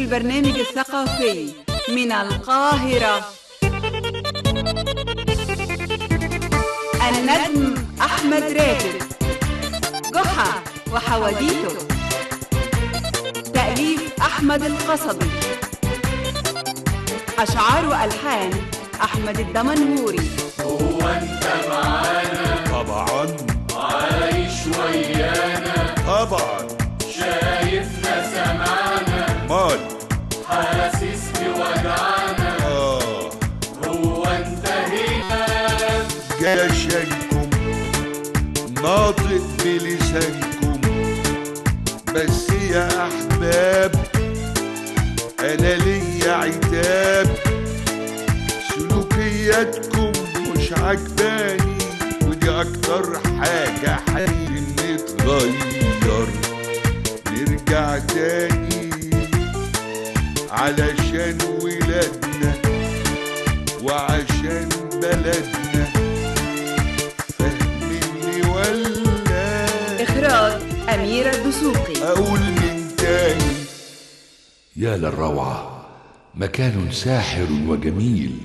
البرنامج الثقافي من القاهرة. النجم أحمد راتب، جحا وحواديته، تأليف أحمد القصبي، أشعار وألحان أحمد الدمنهوري. هو أنت معانا طبعا، عايش ويانا طبعا، شايفنا سمعنا مال حاسس بوجعنا. هو أنت هنا جشنكم ناطق بلسانكم، بس يا أحباب أنا ليا عتاب، سلوكياتكم مش عجباني، ودي أكتر حاجة حابين نتغير، نرجع تاني علشان ولادنا وعشان بلدنا. فهمني ولا إخراج أميرة الدسوقي. أقول من تاني؟ يا للروعة، مكان ساحر وجميل،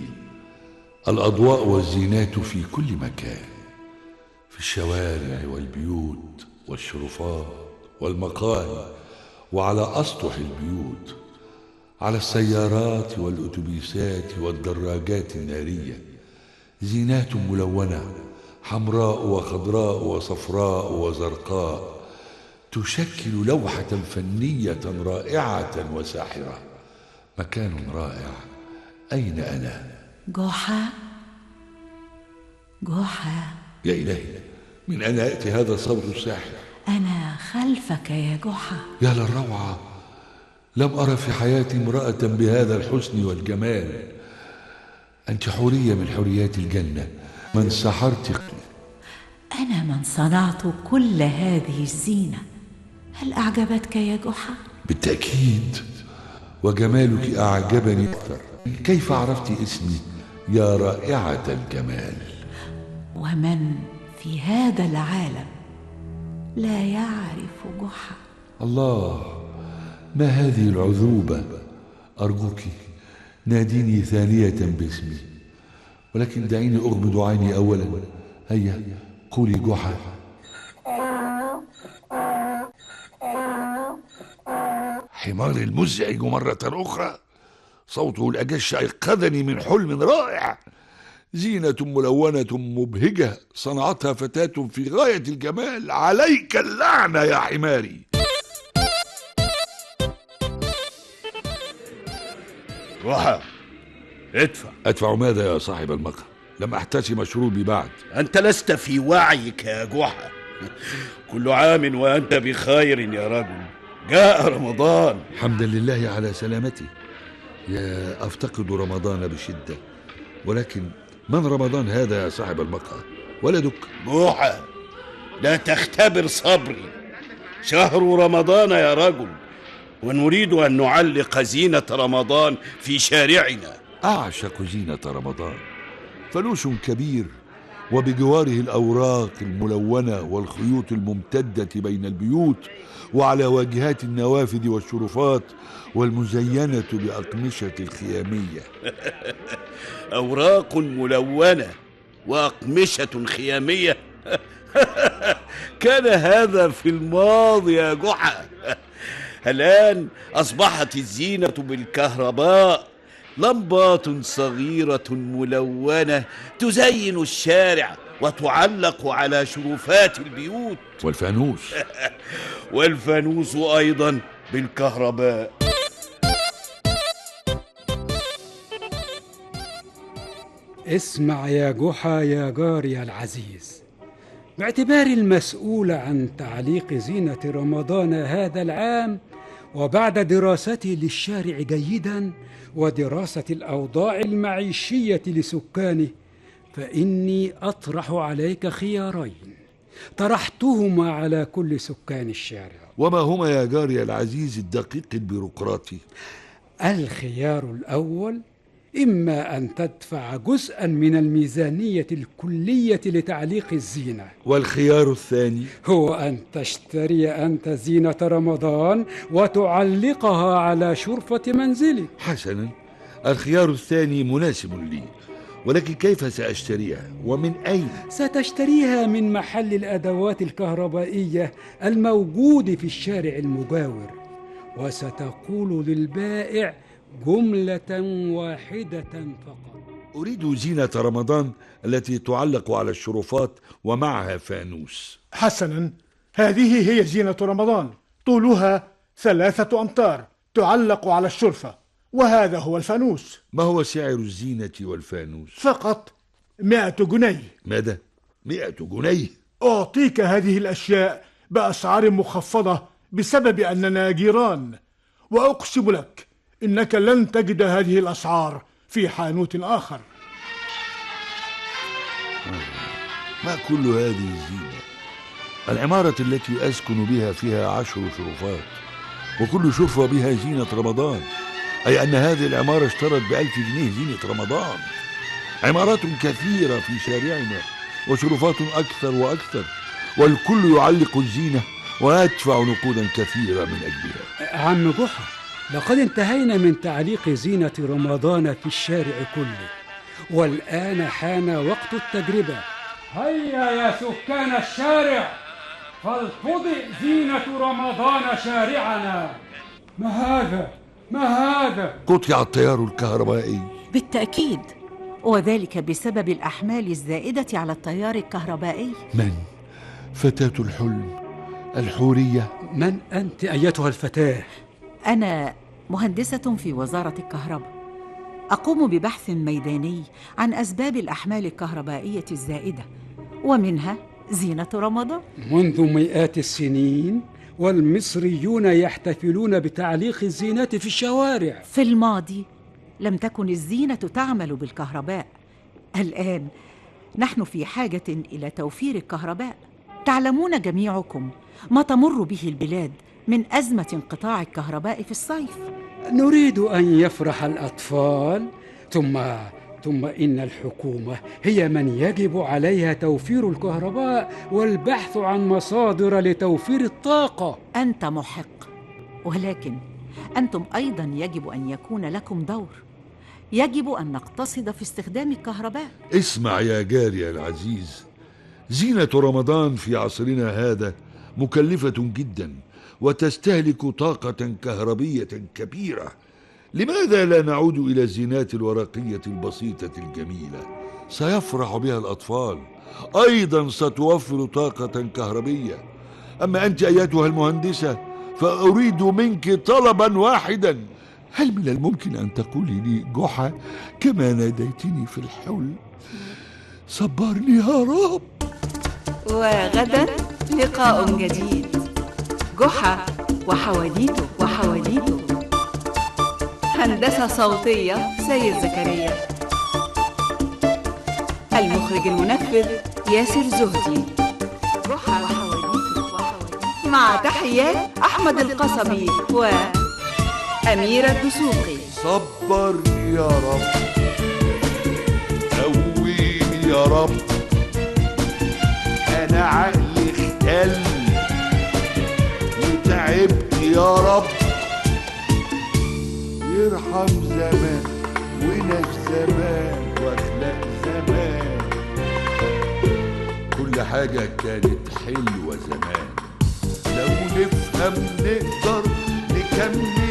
الأضواء والزينات في كل مكان، في الشوارع والبيوت والشرفات والمقاهي، وعلى أسطح البيوت، على السيارات والأتوبيسات والدراجات النارية، زينات ملونة حمراء وخضراء وصفراء وزرقاء، تشكل لوحة فنية رائعة وساحرة. مكان رائع. أين أنا؟ جحا جحا، يا إلهي، من أين يأتي هذا الصوت الساحر؟ أنا خلفك يا جحا. يا للروعة، لم أرى في حياتي امرأة بهذا الحسن والجمال. أنت حورية من حوريات الجنة، من سحرت. أنا من صنعت كل هذه الزينة. هل أعجبتك يا جحا؟ بالتأكيد، وجمالك أعجبني أكثر. كيف عرفت اسمي يا رائعة الجمال؟ ومن في هذا العالم لا يعرف جحا؟ الله، ما هذه العذوبة؟ أرجوك ناديني ثانية باسمي، ولكن دعيني أغمض عيني أولا. هيا قولي جحا. حمار المزعج مرة أخرى، صوته الأجش أيقظني من حلم رائع. زينة ملونة مبهجة صنعتها فتاة في غاية الجمال. عليك اللعنة يا حماري. جحا، أدفع ماذا يا صاحب المقهى؟ لم أحتسي مشروبي بعد. أنت لست في وعيك يا جحا. كل عام وأنت بخير يا رجل. جاء رمضان. حمدا لله على سلامتي. يا أفتقد رمضان بشدة، ولكن من رمضان هذا يا صاحب المقهى؟ ولدك جحا، لا تختبر صبري. شهر رمضان يا رجل، ونريد أن نعلق زينة رمضان في شارعنا. أعشق زينة رمضان. فلوس كبير، وبجواره الأوراق الملونة والخيوط الممتدة بين البيوت، وعلى واجهات النوافذ والشرفات، والمزينة بأقمشة الخيامية. أوراق ملونة وأقمشة خيامية. كان هذا في الماضي يا جحا. الآن أصبحت الزينة بالكهرباء، لمبات صغيرة ملونة تزين الشارع وتعلق على شرفات البيوت. والفانوس والفانوس أيضا بالكهرباء. اسمع يا جحا يا جاري العزيز، باعتباري المسؤول عن تعليق زينة رمضان هذا العام، وبعد دراستي للشارع جيدا ودراسة الأوضاع المعيشية لسكانه، فإني أطرح عليك خيارين طرحتهما على كل سكان الشارع. وما هما يا جاري العزيز الدقيق البيروقراطي؟ الخيار الأول إما أن تدفع جزءا من الميزانية الكلية لتعليق الزينة، والخيار الثاني هو أن تشتري أنت زينة رمضان وتعلقها على شرفة منزلك. حسنا، الخيار الثاني مناسب لي، ولكن كيف سأشتريها ومن أين؟ ستشتريها من محل الأدوات الكهربائية الموجود في الشارع المجاور، وستقول للبائع جملة واحدة فقط: أريد زينة رمضان التي تعلق على الشرفات ومعها فانوس. حسنا، هذه هي زينة رمضان، طولها 3 أمتار، تعلق على الشرفة، وهذا هو الفانوس. ما هو سعر الزينة والفانوس؟ فقط 100 جنيه. ماذا؟ 100 جنيه؟ أعطيك هذه الأشياء بأسعار مخفضة بسبب أننا جيران، وأقسم لك إنك لن تجد هذه الأسعار في حانوت آخر. ما كل هذه الزينة؟ العمارة التي أسكن بها فيها 10 شرفات، وكل شرفة بها زينة رمضان، أي أن هذه العمارة اشترت ب1000 جنيه زينة رمضان. عمارات كثيرة في شارعنا وشرفات أكثر وأكثر، والكل يعلق الزينة ويدفع نقودا كثيرة من أجلها. عم جحا، لقد انتهينا من تعليق زينة رمضان في الشارع كله، والآن حان وقت التجربة. هيا يا سكان الشارع، فلتضئ زينة رمضان شارعنا. ما هذا؟ ما هذا؟ قطع التيار الكهربائي. بالتأكيد، وذلك بسبب الأحمال الزائدة على التيار الكهربائي. من؟ فتاة الحلم الحورية؟ من أنت أيتها الفتاة؟ أنا مهندسة في وزارة الكهرباء، أقوم ببحث ميداني عن أسباب الأحمال الكهربائية الزائدة، ومنها زينة رمضان. منذ مئات السنين والمصريون يحتفلون بتعليق الزينة في الشوارع. في الماضي لم تكن الزينة تعمل بالكهرباء، الآن نحن في حاجة إلى توفير الكهرباء. تعلمون جميعكم ما تمر به البلاد من أزمة انقطاع الكهرباء في الصيف. نريد أن يفرح الأطفال، ثم إن الحكومة هي من يجب عليها توفير الكهرباء والبحث عن مصادر لتوفير الطاقة. أنت محق، ولكن أنتم أيضا يجب أن يكون لكم دور. يجب أن نقتصد في استخدام الكهرباء. اسمع يا جاري العزيز، زينة رمضان في عصرنا هذا مكلفة جدا وتستهلك طاقة كهربية كبيرة. لماذا لا نعود إلى الزينات الورقية البسيطة الجميلة؟ سيفرح بها الأطفال، أيضا ستوفر طاقة كهربية. أما أنت أيتها المهندسة فأريد منك طلبا واحدا. هل من الممكن أن تقولي لي جحا كما ناديتني في الحلم؟ صبرني يا رب. وغدا لقاء جديد. جحا وحواديته. هندسة صوتية سيد زكريا. المخرج المنفذ ياسر زهدي. جحا وحواديته. مع تحيات أحمد القصبي وأميرة الدسوقي. صبرني يا رب، قويني يا رب، أنا عقلي اختل وتعبت يا رب. يرحم زمان وناس زمان واخلاق زمان، كل حاجة كانت حلوة زمان. لو نفهم نقدر نكمل